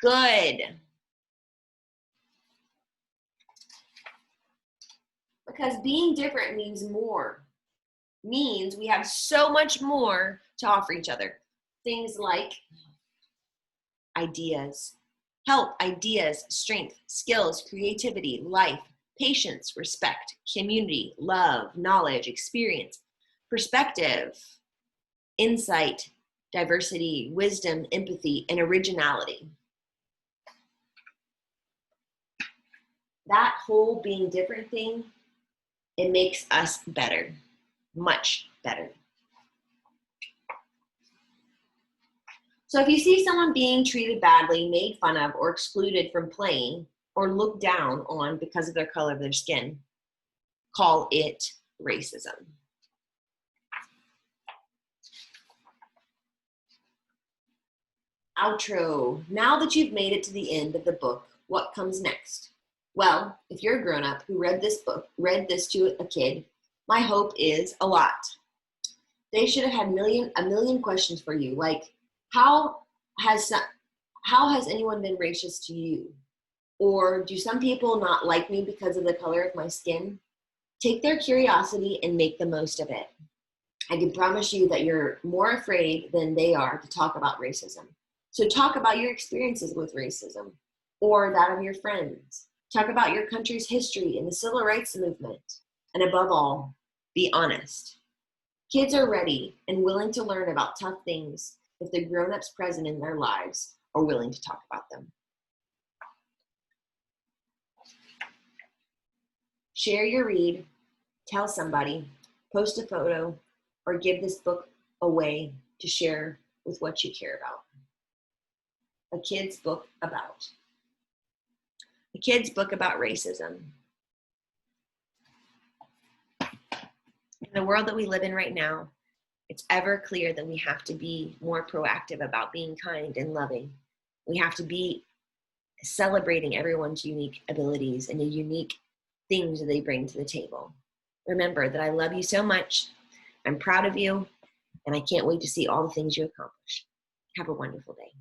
Good. Because being different means more. Means we have so much more to offer each other. Things like ideas, help, ideas, strength, skills, creativity, life, patience, respect, community, love, knowledge, experience, perspective, insight, diversity, wisdom, empathy, and originality. That whole being different thing, it makes us better, much better. So if you see someone being treated badly, made fun of, or excluded from playing, or looked down on because of their color of their skin, call it racism. Outro. Now that you've made it to the end of the book, what comes next? Well, if you're a grown-up who read this to a kid, my hope is a lot. They should have had a million questions for you, like how has anyone been racist to you? Or do some people not like me because of the color of my skin? Take their curiosity and make the most of it. I can promise you that you're more afraid than they are to talk about racism. So talk about your experiences with racism or that of your friends. Talk about your country's history and the civil rights movement. And above all, be honest. Kids are ready and willing to learn about tough things if the grown-ups present in their lives are willing to talk about them. Share your read, tell somebody, post a photo, or give this book away to share with what you care about. A kid's book about racism. In the world that we live in right now, it's ever clear that we have to be more proactive about being kind and loving. We have to be celebrating everyone's unique abilities and the unique things that they bring to the table. Remember that I love you so much. I'm proud of you, and I can't wait to see all the things you accomplish. Have a wonderful day.